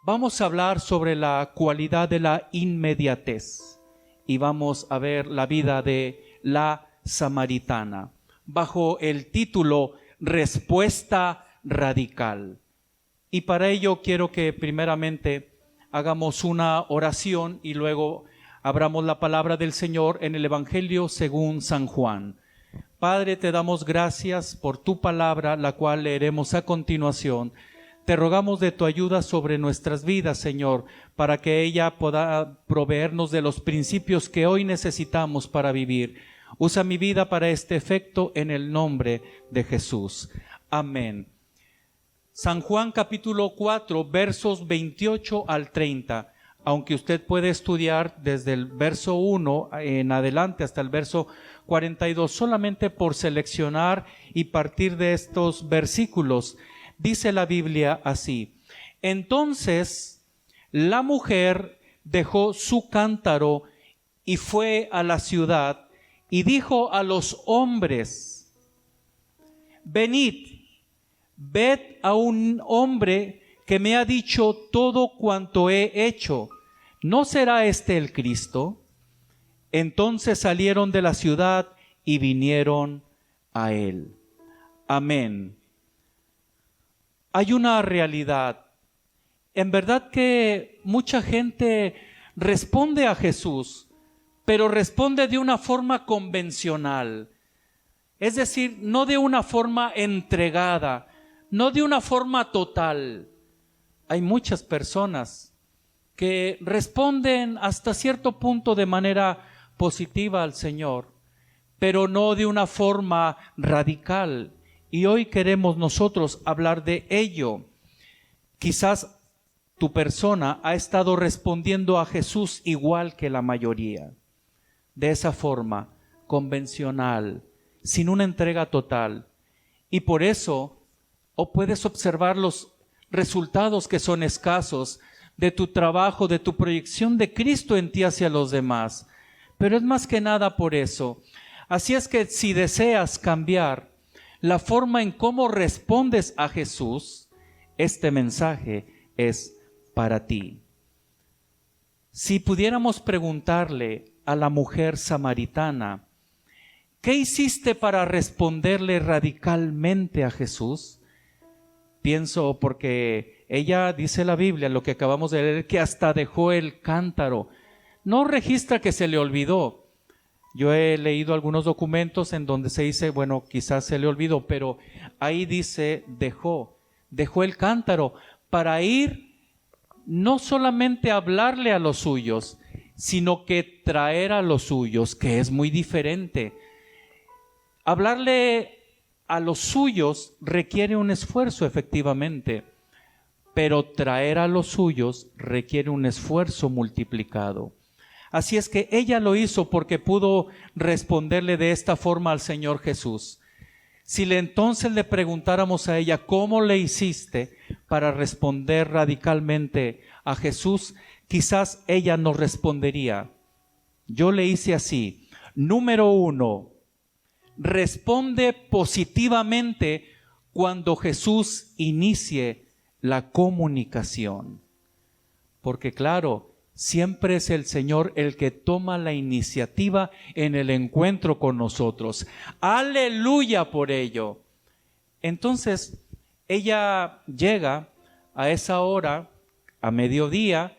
Vamos a hablar sobre la cualidad de la inmediatez y vamos a ver la vida de la samaritana bajo el título Respuesta Radical. Y para ello quiero que primeramente hagamos una oración y luego abramos la palabra del Señor en el Evangelio según San Juan. Padre, te damos gracias por tu palabra, la cual leeremos a continuación. Te rogamos de tu ayuda sobre nuestras vidas, Señor, para que ella pueda proveernos de los principios que hoy necesitamos para vivir. Usa mi vida para este efecto en el nombre de Jesús. Amén. San Juan capítulo 4, versos 28 al 30. Aunque usted puede estudiar desde el verso 1 en adelante hasta el verso 42, solamente por seleccionar y partir de estos versículos. Dice la Biblia así: entonces la mujer dejó su cántaro y fue a la ciudad y dijo a los hombres: venid, ved a un hombre que me ha dicho todo cuanto he hecho. ¿No será este el Cristo? Entonces salieron de la ciudad y vinieron a él. Amén. Hay una realidad. En verdad que mucha gente responde a Jesús, pero responde de una forma convencional. Es decir, no de una forma entregada, no de una forma total. Hay muchas personas que responden hasta cierto punto de manera positiva al Señor, pero no de una forma radical. Y hoy queremos nosotros hablar de ello. Quizás tu persona ha estado respondiendo a Jesús igual que la mayoría, de esa forma convencional, sin una entrega total. Y por eso, o puedes observar los resultados que son escasos de tu trabajo, de tu proyección de Cristo en ti hacia los demás. Pero es más que nada por eso. Así es que si deseas cambiar la forma en cómo respondes a Jesús, este mensaje es para ti. Si pudiéramos preguntarle a la mujer samaritana, ¿qué hiciste para responderle radicalmente a Jesús? Pienso porque ella, dice la Biblia, lo que acabamos de leer, que hasta dejó el cántaro. No registra que se le olvidó. Yo he leído algunos documentos en donde se dice, bueno, quizás se le olvidó, pero ahí dice dejó el cántaro para ir no solamente a hablarle a los suyos, sino que traer a los suyos, que es muy diferente. Hablarle a los suyos requiere un esfuerzo, efectivamente, pero traer a los suyos requiere un esfuerzo multiplicado. Así es que ella lo hizo porque pudo responderle de esta forma al Señor Jesús. Si entonces le preguntáramos a ella, ¿cómo le hiciste para responder radicalmente a Jesús? Quizás ella nos respondería, yo le hice así. Número 1, responde positivamente cuando Jesús inicie la comunicación. Porque claro, siempre es el Señor el que toma la iniciativa en el encuentro con nosotros. ¡Aleluya por ello! Entonces, ella llega a esa hora, a mediodía,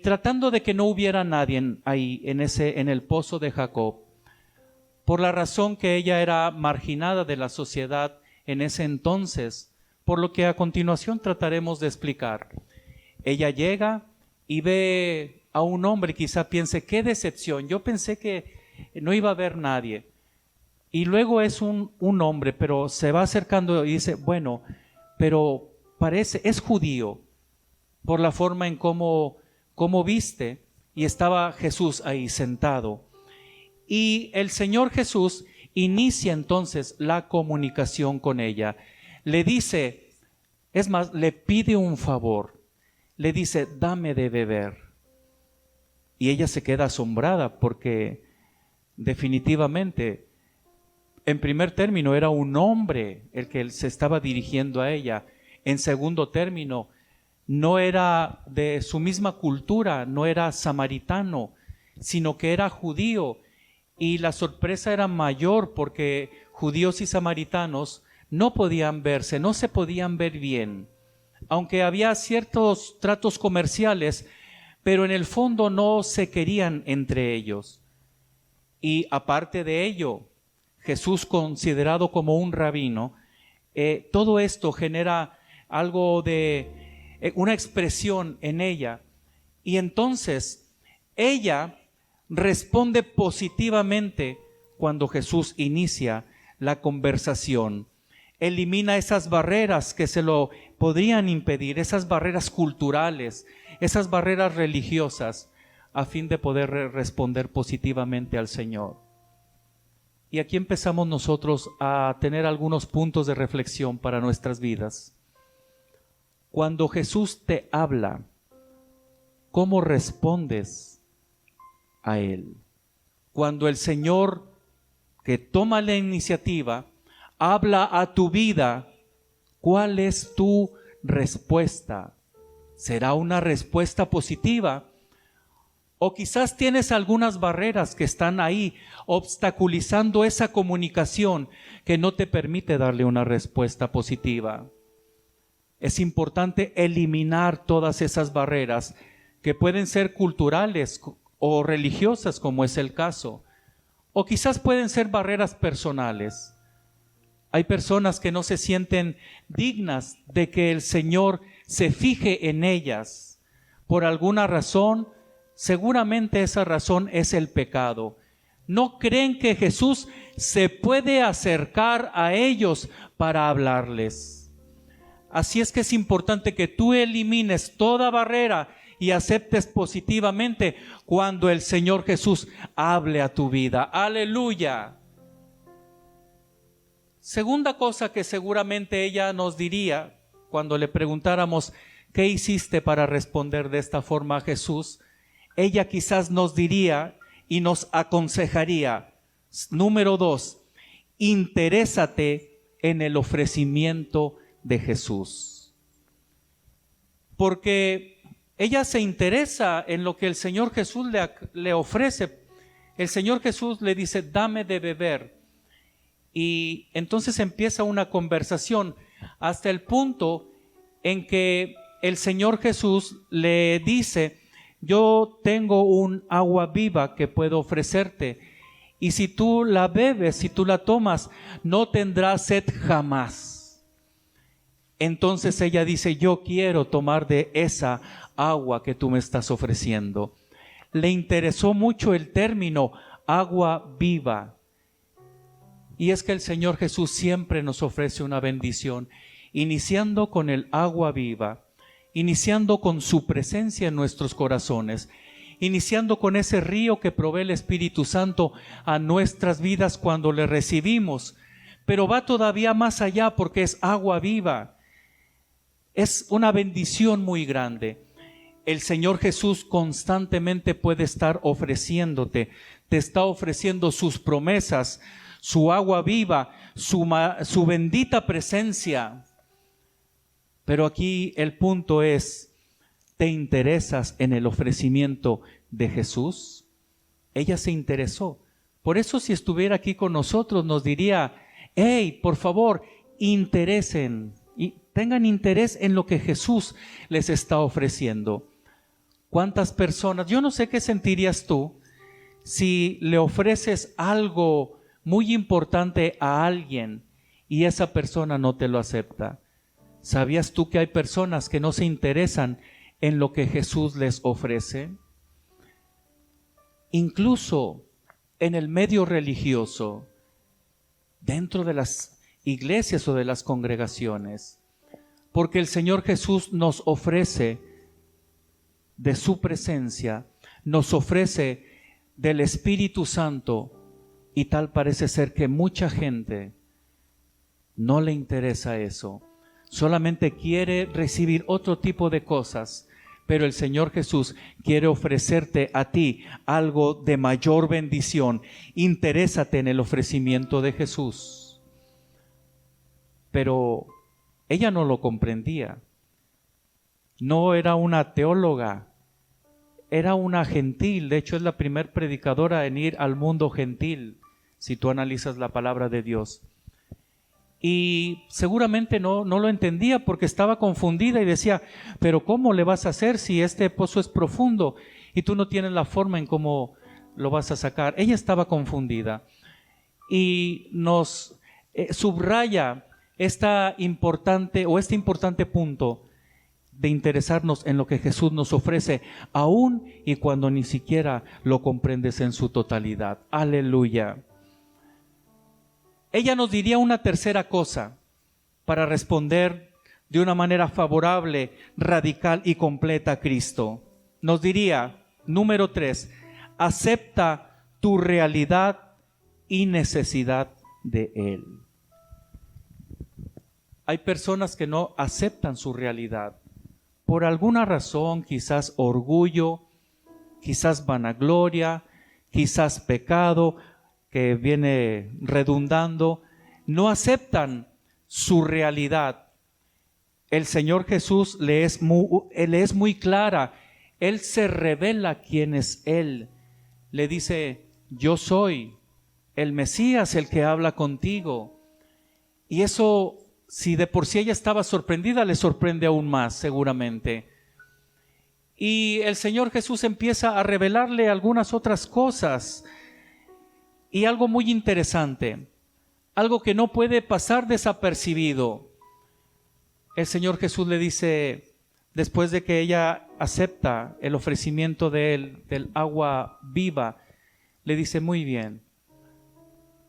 tratando de que no hubiera nadie ahí en el pozo de Jacob, por la razón que ella era marginada de la sociedad en ese entonces, por lo que a continuación trataremos de explicar. Ella llega y ve a un hombre, quizá piense, qué decepción, yo pensé que no iba a haber nadie. Y luego es un hombre, pero se va acercando y dice, bueno, pero parece, es judío, por la forma en cómo viste, y estaba Jesús ahí sentado. Y el Señor Jesús inicia entonces la comunicación con ella. Le dice, es más, le pide un favor. Le dice, dame de beber. Y ella se queda asombrada porque definitivamente, en primer término, era un hombre el que se estaba dirigiendo a ella. En segundo término, no era de su misma cultura, no era samaritano, sino que era judío. Y la sorpresa era mayor porque judíos y samaritanos no podían verse, no se podían ver bien. Aunque había ciertos tratos comerciales, pero en el fondo no se querían entre ellos. Y aparte de ello, Jesús, considerado como un rabino, todo esto genera algo de una expresión en ella. Y entonces ella responde positivamente cuando Jesús inicia la conversación. Elimina esas barreras que se lo podrían impedir, esas barreras culturales, esas barreras religiosas, a fin de poder responder positivamente al Señor. Y aquí empezamos nosotros a tener algunos puntos de reflexión para nuestras vidas. Cuando Jesús te habla, ¿cómo respondes a Él? Cuando el Señor, que toma la iniciativa, habla a tu vida, ¿cuál es tu respuesta? ¿Será una respuesta positiva? O quizás tienes algunas barreras que están ahí obstaculizando esa comunicación que no te permite darle una respuesta positiva. Es importante eliminar todas esas barreras que pueden ser culturales o religiosas, como es el caso, o quizás pueden ser barreras personales. Hay personas que no se sienten dignas de que el Señor se fije en ellas por alguna razón. Seguramente esa razón es el pecado. No creen que Jesús se puede acercar a ellos para hablarles. Así es que es importante que tú elimines toda barrera y aceptes positivamente cuando el Señor Jesús hable a tu vida. ¡Aleluya! Segunda cosa que seguramente ella nos diría cuando le preguntáramos ¿qué hiciste para responder de esta forma a Jesús? Ella quizás nos diría y nos aconsejaría, número 2, interésate en el ofrecimiento de Jesús. Porque ella se interesa en lo que el Señor Jesús le ofrece. El Señor Jesús le dice, dame de beber. Y entonces empieza una conversación hasta el punto en que el Señor Jesús le dice, yo tengo un agua viva que puedo ofrecerte, y si tú la bebes, si tú la tomas, no tendrás sed jamás. Entonces ella dice, yo quiero tomar de esa agua que tú me estás ofreciendo. Le interesó mucho el término agua viva. Y es que el Señor Jesús siempre nos ofrece una bendición, iniciando con el agua viva, iniciando con su presencia en nuestros corazones, iniciando con ese río que provee el Espíritu Santo a nuestras vidas cuando le recibimos. Pero va todavía más allá porque es agua viva. Es una bendición muy grande. El Señor Jesús constantemente puede estar ofreciéndote, te está ofreciendo sus promesas, su agua viva, su bendita presencia. Pero aquí el punto es, ¿te interesas en el ofrecimiento de Jesús? Ella se interesó. Por eso si estuviera aquí con nosotros nos diría, hey, por favor, interesen y tengan interés en lo que Jesús les está ofreciendo. ¿Cuántas personas? Yo no sé qué sentirías tú si le ofreces algo muy importante a alguien y esa persona no te lo acepta. ¿Sabías tú que hay personas que no se interesan en lo que Jesús les ofrece? Incluso en el medio religioso, dentro de las iglesias o de las congregaciones, porque el Señor Jesús nos ofrece de su presencia, nos ofrece del Espíritu Santo, y tal parece ser que mucha gente no le interesa eso. Solamente quiere recibir otro tipo de cosas, pero el Señor Jesús quiere ofrecerte a ti algo de mayor bendición. Interésate en el ofrecimiento de Jesús. Pero ella no lo comprendía. no era una teóloga, era una gentil. De hecho, es la primer predicadora en ir al mundo gentil, si tú analizas la palabra de Dios. Y seguramente no lo entendía porque estaba confundida y decía, pero ¿cómo le vas a hacer si este pozo es profundo y tú no tienes la forma en cómo lo vas a sacar? Ella estaba confundida y nos subraya este importante punto de interesarnos en lo que Jesús nos ofrece, aún y cuando ni siquiera lo comprendes en su totalidad. Aleluya. Ella nos diría una tercera cosa para responder de una manera favorable, radical y completa a Cristo. Nos diría, número 3, acepta tu realidad y necesidad de Él. Hay personas que no aceptan su realidad. Por alguna razón, quizás orgullo, quizás vanagloria, quizás pecado, que viene redundando, no aceptan su realidad. El Señor Jesús le es muy clara. Él se revela quién es Él. Le dice, yo soy el Mesías, el que habla contigo. Y eso, si de por sí ella estaba sorprendida, le sorprende aún más, seguramente. Y el Señor Jesús empieza a revelarle algunas otras cosas. Y algo muy interesante, algo que no puede pasar desapercibido. El Señor Jesús le dice, después de que ella acepta el ofrecimiento de Él, del agua viva, le dice, muy bien,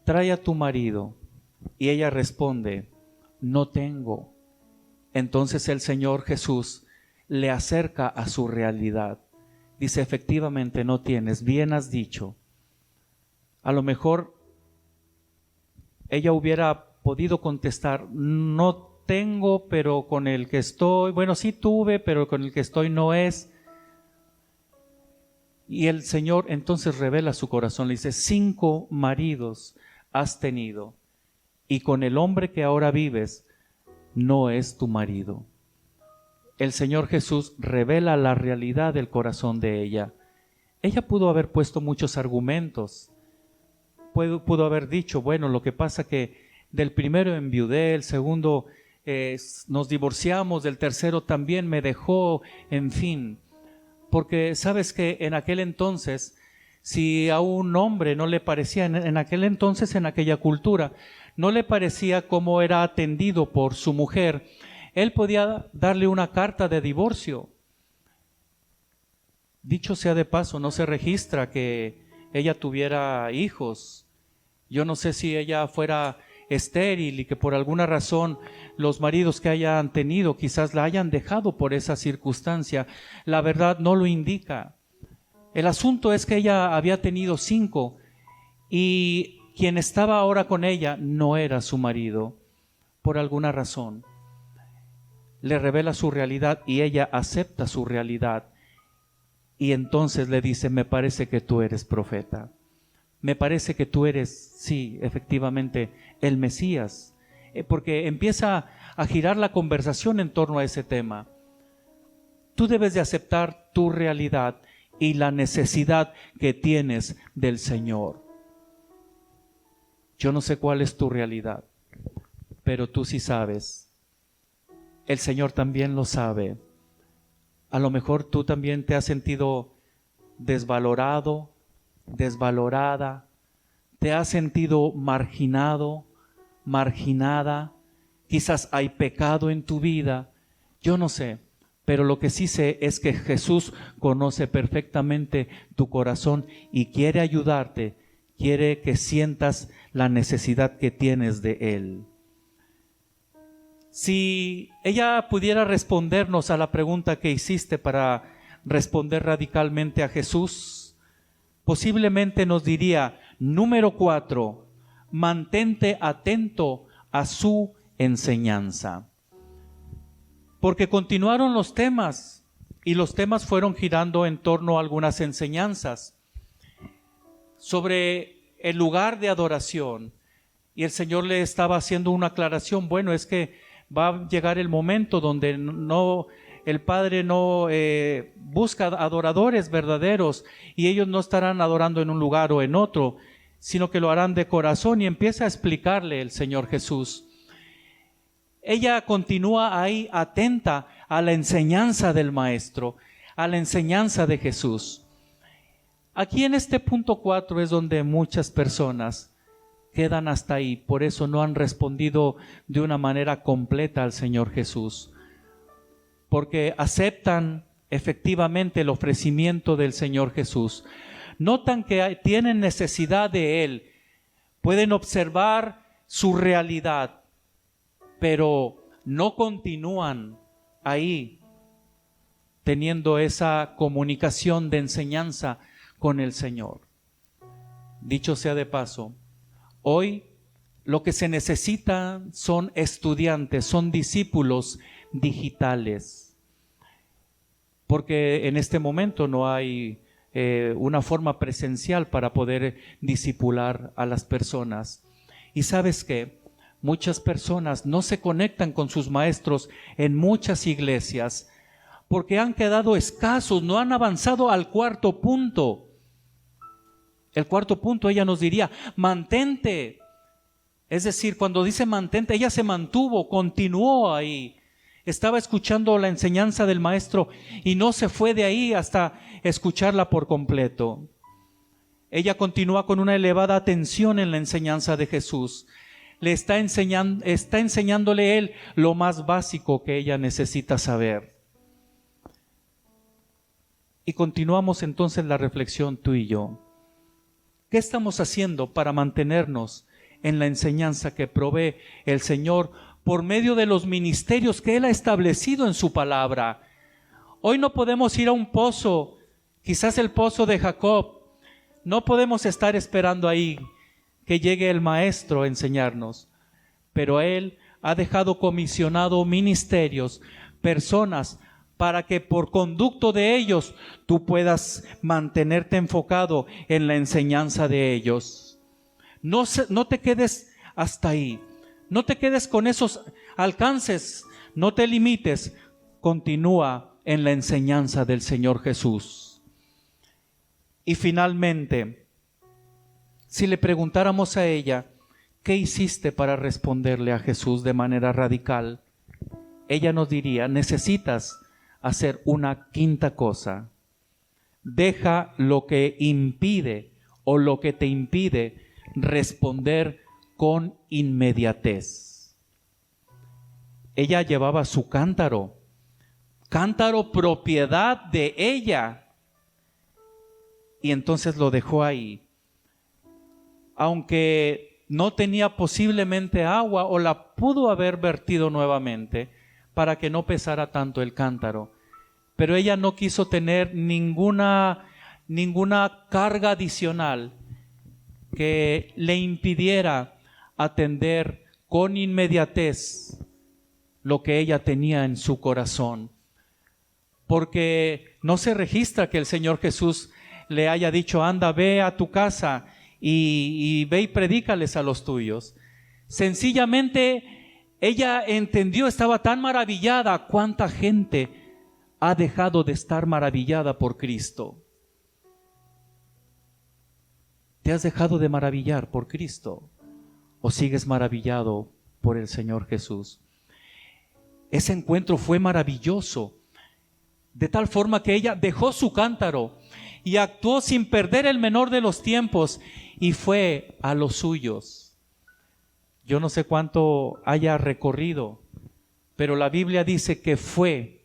trae a tu marido. Y ella responde, no tengo. Entonces el Señor Jesús le acerca a su realidad. Dice, efectivamente no tienes, bien has dicho. A lo mejor ella hubiera podido contestar, no tengo, pero con el que estoy, bueno, sí tuve, pero con el que estoy no es. Y el Señor entonces revela su corazón, le dice, 5 maridos has tenido, y con el hombre que ahora vives no es tu marido. El Señor Jesús revela la realidad del corazón de ella. Ella pudo haber puesto muchos argumentos. Pudo haber dicho, bueno, lo que pasa que del primero enviudé, el segundo nos divorciamos, del tercero también me dejó, en fin. Porque sabes que en aquel entonces, si a un hombre no le parecía, en aquel entonces, en aquella cultura, no le parecía cómo era atendido por su mujer, él podía darle una carta de divorcio. Dicho sea de paso, no se registra que ella tuviera hijos. Yo no sé si ella fuera estéril y que por alguna razón los maridos que hayan tenido quizás la hayan dejado por esa circunstancia. La verdad no lo indica. El asunto es que ella había tenido 5 y quien estaba ahora con ella no era su marido por alguna razón. Le revela su realidad y ella acepta su realidad. Y entonces le dice, me parece que tú eres profeta. Me parece que tú eres, sí, efectivamente, el Mesías. Porque empieza a girar la conversación en torno a ese tema. Tú debes de aceptar tu realidad y la necesidad que tienes del Señor. Yo no sé cuál es tu realidad, pero tú sí sabes. El Señor también lo sabe. A lo mejor tú también te has sentido desvalorado, desvalorada, te has sentido marginado, marginada, quizás hay pecado en tu vida, yo no sé, pero lo que sí sé es que Jesús conoce perfectamente tu corazón y quiere ayudarte, quiere que sientas la necesidad que tienes de Él. Si ella pudiera respondernos a la pregunta que hiciste para responder radicalmente a Jesús, posiblemente nos diría, número 4, mantente atento a su enseñanza. Porque continuaron los temas y los temas fueron girando en torno a algunas enseñanzas sobre el lugar de adoración. Y el Señor le estaba haciendo una aclaración, bueno, es que va a llegar el momento donde no el Padre no busca adoradores verdaderos y ellos no estarán adorando en un lugar o en otro, sino que lo harán de corazón, y empieza a explicarle el Señor Jesús. Ella continúa ahí atenta a la enseñanza del Maestro, a la enseñanza de Jesús. Aquí en este punto 4 es donde muchas personas quedan hasta ahí, por eso no han respondido de una manera completa al Señor Jesús, porque aceptan efectivamente el ofrecimiento del Señor Jesús. Notan que tienen necesidad de Él, pueden observar su realidad, pero no continúan ahí teniendo esa comunicación de enseñanza con el Señor. Dicho sea de paso, hoy lo que se necesita son estudiantes, son discípulos digitales, porque en este momento no hay una forma presencial para poder discipular a las personas. Y ¿sabes qué? Muchas personas no se conectan con sus maestros en muchas iglesias porque han quedado escasos, no han avanzado al cuarto punto. El cuarto punto, ella nos diría, mantente. Es decir, cuando dice mantente, ella se mantuvo, continuó ahí. Estaba escuchando la enseñanza del maestro y no se fue de ahí hasta escucharla por completo. Ella continúa con una elevada atención en la enseñanza de Jesús. Está enseñándole él lo más básico que ella necesita saber. Y continuamos entonces la reflexión tú y yo. ¿Qué estamos haciendo para mantenernos en la enseñanza que provee el Señor por medio de los ministerios que Él ha establecido en su palabra? Hoy no podemos ir a un pozo, quizás el pozo de Jacob. No podemos estar esperando ahí que llegue el maestro a enseñarnos, pero Él ha dejado comisionado ministerios, personas, para que por conducto de ellos tú puedas mantenerte enfocado en la enseñanza de ellos. No te quedes hasta ahí, no te quedes con esos alcances, no te limites, continúa en la enseñanza del Señor Jesús. Y finalmente, si le preguntáramos a ella, ¿qué hiciste para responderle a Jesús de manera radical? Ella nos diría, necesitas hacer una quinta cosa. Deja lo que impide o lo que te impide responder con inmediatez. Ella llevaba su cántaro propiedad de ella, y entonces lo dejó ahí. Aunque no tenía posiblemente agua o la pudo haber vertido nuevamente para que no pesara tanto el cántaro. Pero ella no quiso tener ninguna carga adicional que le impidiera atender con inmediatez lo que ella tenía en su corazón. Porque no se registra que el Señor Jesús le haya dicho, anda, ve a tu casa y ve y predícales a los tuyos. Sencillamente ella entendió, estaba tan maravillada. ¿Cuánta gente ha dejado de estar maravillada por Cristo? ¿Te has dejado de maravillar por Cristo o sigues maravillado por el Señor Jesús? Ese encuentro fue maravilloso, de tal forma que ella dejó su cántaro y actuó sin perder el menor de los tiempos y fue a los suyos. Yo no sé cuánto haya recorrido, pero la Biblia dice que fue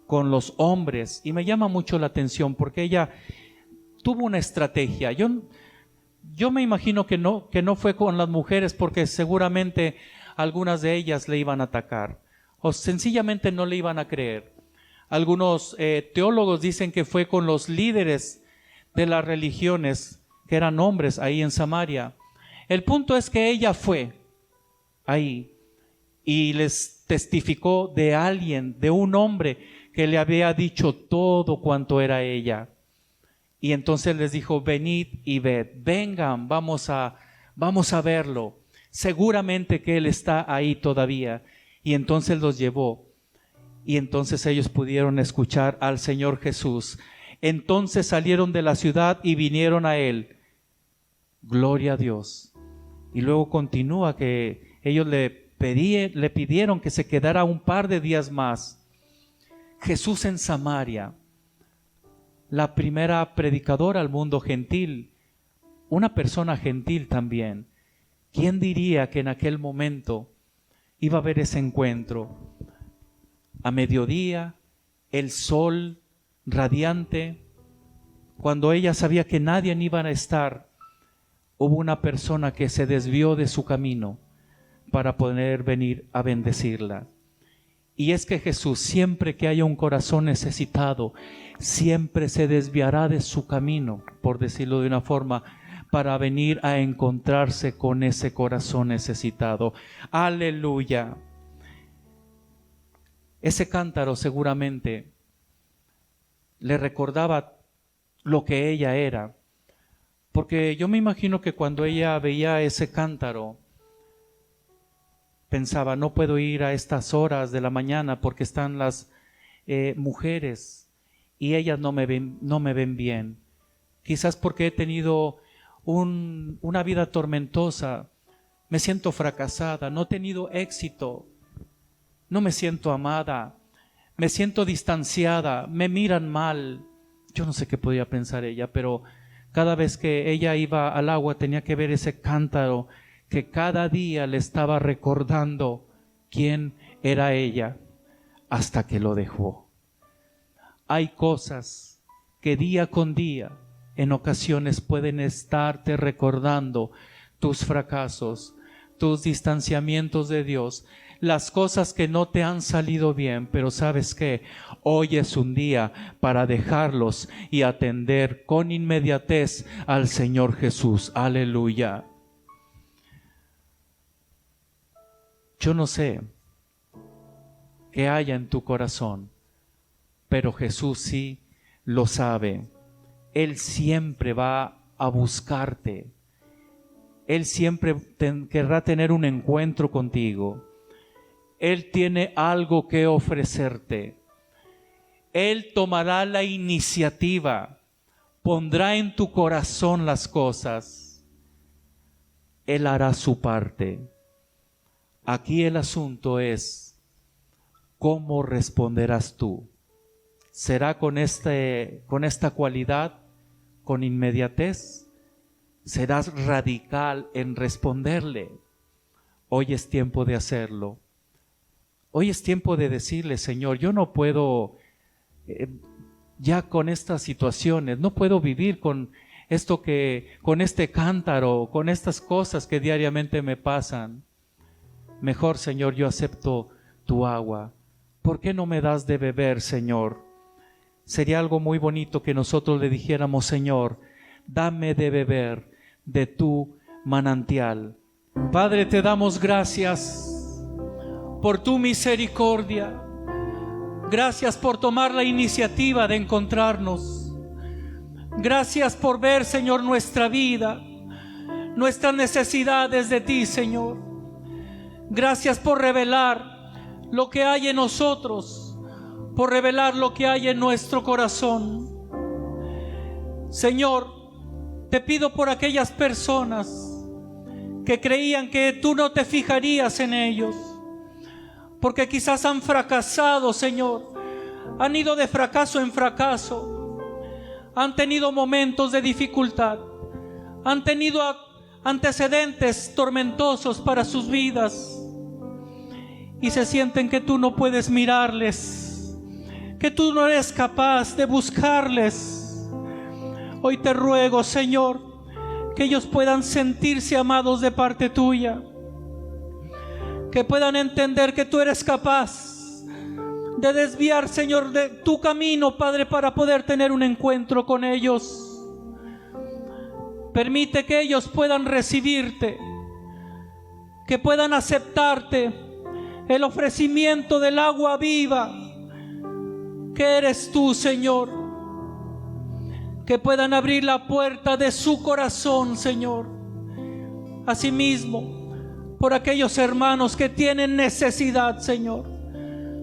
con los hombres, y me llama mucho la atención porque ella tuvo una estrategia. Yo me imagino que no fue con las mujeres porque seguramente algunas de ellas le iban a atacar o sencillamente no le iban a creer. Algunos teólogos dicen que fue con los líderes de las religiones, que eran hombres ahí en Samaria. El punto es que ella fue ahí y les testificó de alguien, de un hombre que le había dicho todo cuanto era ella. Y entonces les dijo, venid y ved, vengan, vamos a verlo. Seguramente que él está ahí todavía. Y entonces los llevó. Y entonces ellos pudieron escuchar al Señor Jesús. Entonces salieron de la ciudad y vinieron a Él. Gloria a Dios. Y luego continúa que ellos le pidieron que se quedara un par de días más. Jesús en Samaria, la primera predicadora al mundo gentil, una persona gentil también. ¿Quién diría que en aquel momento iba a haber ese encuentro? A mediodía, el sol radiante, cuando ella sabía que nadie iba a estar, hubo una persona que se desvió de su camino para poder venir a bendecirla. Y es que Jesús, siempre que haya un corazón necesitado, siempre se desviará de su camino, por decirlo de una forma, para venir a encontrarse con ese corazón necesitado. ¡Aleluya! Ese cántaro seguramente le recordaba lo que ella era, porque yo me imagino que cuando ella veía ese cántaro, pensaba, no puedo ir a estas horas de la mañana porque están las mujeres y ellas no me ven bien. Quizás porque he tenido una vida tormentosa, me siento fracasada, no he tenido éxito, no me siento amada, me siento distanciada, me miran mal. Yo no sé qué podía pensar ella, pero cada vez que ella iba al agua tenía que ver ese cántaro que cada día le estaba recordando quién era ella, hasta que lo dejó. Hay cosas que día con día en ocasiones pueden estarte recordando tus fracasos, tus distanciamientos de Dios, las cosas que no te han salido bien, pero ¿sabes qué? Hoy es un día para dejarlos y atender con inmediatez al Señor Jesús. Aleluya. Yo no sé qué haya en tu corazón, pero Jesús sí lo sabe. Él siempre va a buscarte. Él siempre querrá tener un encuentro contigo. Él tiene algo que ofrecerte. Él tomará la iniciativa, pondrá en tu corazón las cosas. Él hará su parte. Aquí el asunto es, ¿cómo responderás tú? ¿Será con esta cualidad, con inmediatez? ¿Serás radical en responderle? Hoy es tiempo de hacerlo. Hoy es tiempo de decirle, Señor, yo no puedo ya con estas situaciones, no puedo vivir con este cántaro, con estas cosas que diariamente me pasan. Mejor, Señor, yo acepto tu agua. ¿Por qué no me das de beber, Señor? Sería algo muy bonito que nosotros le dijéramos, Señor, dame de beber de tu manantial. Padre, te damos gracias por tu misericordia. Gracias por tomar la iniciativa de encontrarnos. Gracias por ver, Señor, nuestra vida, nuestras necesidades de ti, Señor. Gracias por revelar lo que hay en nosotros, por revelar lo que hay en nuestro corazón. Señor, te pido por aquellas personas que creían que tú no te fijarías en ellos, porque quizás han fracasado, Señor, han ido de fracaso en fracaso, han tenido momentos de dificultad, han tenido antecedentes tormentosos para sus vidas y se sienten que tú no puedes mirarles, que tú no eres capaz de buscarles. Hoy te ruego, Señor, que ellos puedan sentirse amados de parte tuya, que puedan entender que tú eres capaz de desviar, Señor, de tu camino, Padre, para poder tener un encuentro con ellos. Permite que ellos puedan recibirte, que puedan aceptarte, el ofrecimiento del agua viva que eres tú, Señor. Que puedan abrir la puerta de su corazón, Señor. Asimismo, por aquellos hermanos que tienen necesidad, Señor,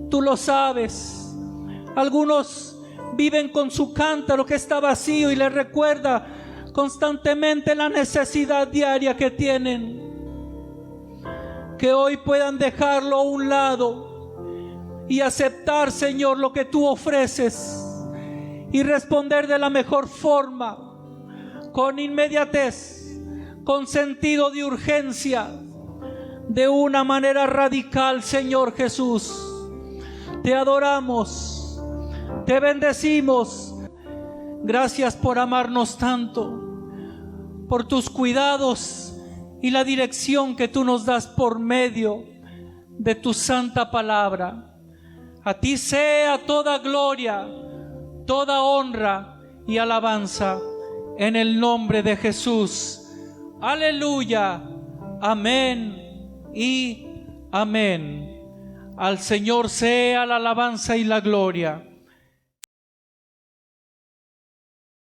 Tú lo sabes. Algunos viven con su cántaro que está vacío y les recuerda constantemente la necesidad diaria que tienen. Que hoy puedan dejarlo a un lado y aceptar, Señor, lo que tú ofreces y responder de la mejor forma, con inmediatez, con sentido de urgencia, de una manera radical, Señor Jesús. Te adoramos, te bendecimos. Gracias por amarnos tanto, por tus cuidados y la dirección que tú nos das por medio de tu santa palabra. A ti sea toda gloria, toda honra y alabanza en el nombre de Jesús. Aleluya, amén y amén. Al Señor sea la alabanza y la gloria.